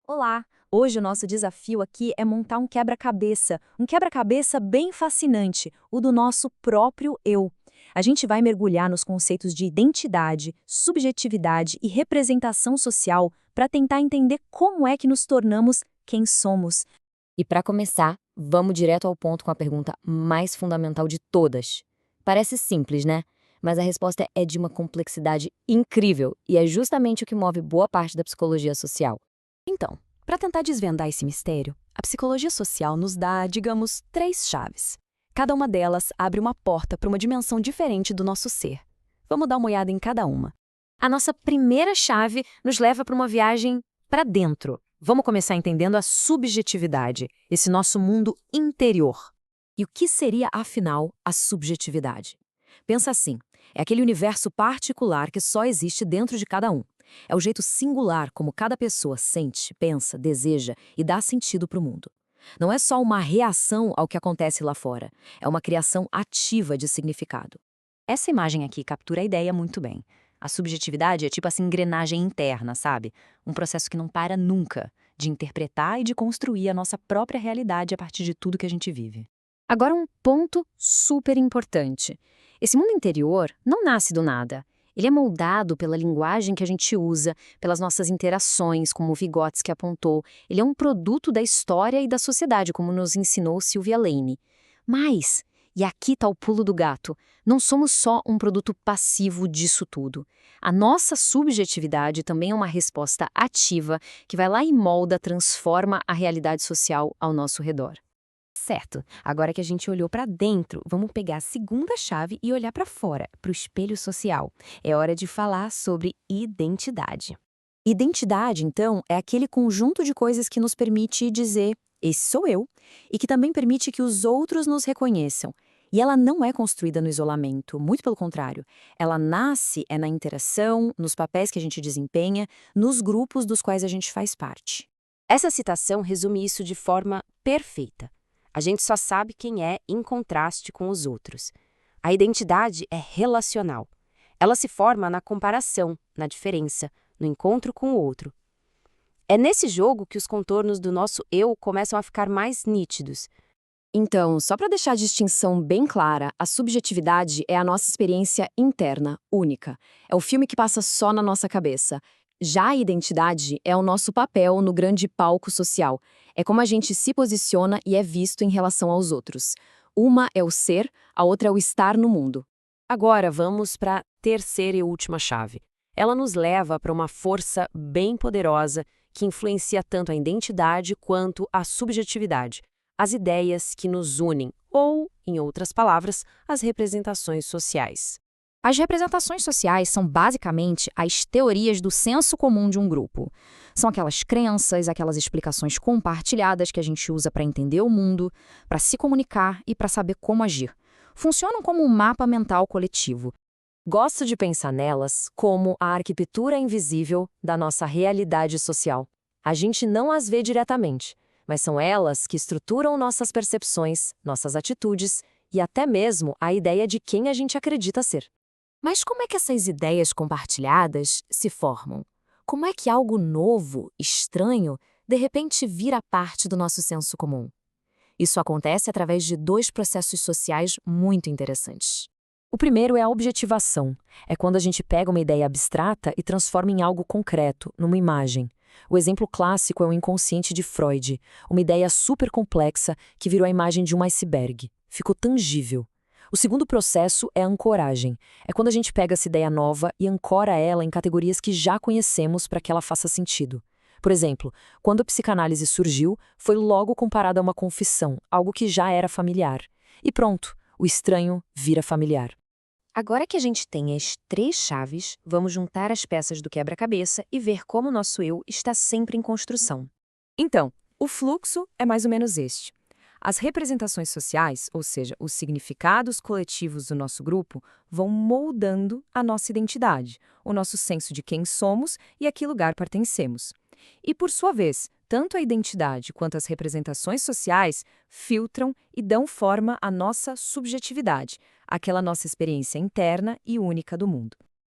Olá! Hoje o nosso desafio aqui é montar um quebra-cabeça bem fascinante, o do nosso próprio eu. A gente vai mergulhar nos conceitos de identidade, subjetividade e representação social para tentar entender como é que nos tornamos quem somos. E para começar, vamos direto ao ponto com a pergunta mais fundamental de todas. Parece simples, né? Mas a resposta é de uma complexidade incrível e é justamente o que move boa parte da psicologia social. Então, para tentar desvendar esse mistério, a psicologia social nos dá, digamos, três chaves. Cada uma delas abre uma porta para uma dimensão diferente do nosso ser. Vamos dar uma olhada em cada uma. A nossa primeira chave nos leva para uma viagem para dentro. Vamos começar entendendo a subjetividade, esse nosso mundo interior. E o que seria, afinal, a subjetividade? Pensa assim, é aquele universo particular que só existe dentro de cada um. É o jeito singular como cada pessoa sente, pensa, deseja e dá sentido para o mundo. Não é só uma reação ao que acontece lá fora, é uma criação ativa de significado. Essa imagem aqui captura a ideia muito bem. A subjetividade é tipo essa engrenagem interna, sabe? Um processo que não para nunca, de interpretar e de construir a nossa própria realidade a partir de tudo que a gente vive. Agora um ponto super importante. Esse mundo interior não nasce do nada. Ele é moldado pela linguagem que a gente usa, pelas nossas interações, como o Vygotsky apontou. Ele é um produto da história e da sociedade, como nos ensinou Sylvia Lane. Mas, e aqui está o pulo do gato, não somos só um produto passivo disso tudo. A nossa subjetividade também é uma resposta ativa que vai lá e molda, transforma a realidade social ao nosso redor. Certo. Agora que a gente olhou para dentro, vamos pegar a segunda chave e olhar para fora, para o espelho social. É hora de falar sobre identidade. Identidade, então, é aquele conjunto de coisas que nos permite dizer esse sou eu, e que também permite que os outros nos reconheçam. E ela não é construída no isolamento, muito pelo contrário. Ela nasce na interação, nos papéis que a gente desempenha, nos grupos dos quais a gente faz parte. Essa citação resume isso de forma perfeita. A gente só sabe quem é em contraste com os outros. A identidade é relacional. Ela se forma na comparação, na diferença, no encontro com o outro. É nesse jogo que os contornos do nosso eu começam a ficar mais nítidos. Então, só para deixar a distinção bem clara, a subjetividade é a nossa experiência interna, única. É o filme que passa só na nossa cabeça. Já a identidade é o nosso papel no grande palco social. É como a gente se posiciona e é visto em relação aos outros. Uma é o ser, a outra é o estar no mundo. Agora vamos para a terceira e última chave. Ela nos leva para uma força bem poderosa que influencia tanto a identidade quanto a subjetividade, as ideias que nos unem, ou, em outras palavras, as representações sociais. As representações sociais são basicamente as teorias do senso comum de um grupo. São aquelas crenças, aquelas explicações compartilhadas que a gente usa para entender o mundo, para se comunicar e para saber como agir. Funcionam como um mapa mental coletivo. Gosto de pensar nelas como a arquitetura invisível da nossa realidade social. A gente não as vê diretamente, mas são elas que estruturam nossas percepções, nossas atitudes e até mesmo a ideia de quem a gente acredita ser. Mas como é que essas ideias compartilhadas se formam? Como é que algo novo, estranho, de repente vira parte do nosso senso comum? Isso acontece através de dois processos sociais muito interessantes. O primeiro é a objetivação. É quando a gente pega uma ideia abstrata e transforma em algo concreto, numa imagem. O exemplo clássico é o inconsciente de Freud, uma ideia super complexa que virou a imagem de um iceberg. Ficou tangível. O segundo processo é a ancoragem. É quando a gente pega essa ideia nova e ancora ela em categorias que já conhecemos para que ela faça sentido. Por exemplo, quando a psicanálise surgiu, foi logo comparada a uma confissão, algo que já era familiar. E pronto, o estranho vira familiar. Agora que a gente tem as três chaves, vamos juntar as peças do quebra-cabeça e ver como o nosso eu está sempre em construção. Então, o fluxo é mais ou menos este. As representações sociais, ou seja, os significados coletivos do nosso grupo, vão moldando a nossa identidade, o nosso senso de quem somos e a que lugar pertencemos. E, por sua vez, tanto a identidade quanto as representações sociais filtram e dão forma à nossa subjetividade, aquela nossa experiência interna e única do mundo.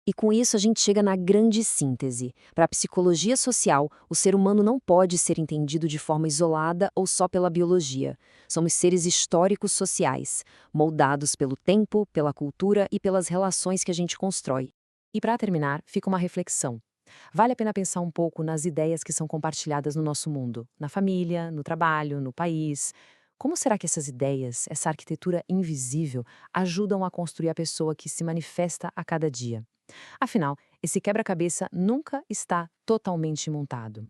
E com isso a gente chega na grande síntese. Para a psicologia social, o ser humano não pode ser entendido de forma isolada ou só pela biologia. Somos seres históricos sociais, moldados pelo tempo, pela cultura e pelas relações que a gente constrói. E para terminar, fica uma reflexão. Vale a pena pensar um pouco nas ideias que são compartilhadas no nosso mundo, na família, no trabalho, no país. Como será que essas ideias, essa arquitetura invisível, ajudam a construir a pessoa que se manifesta a cada dia? Afinal, esse quebra-cabeça nunca está totalmente montado.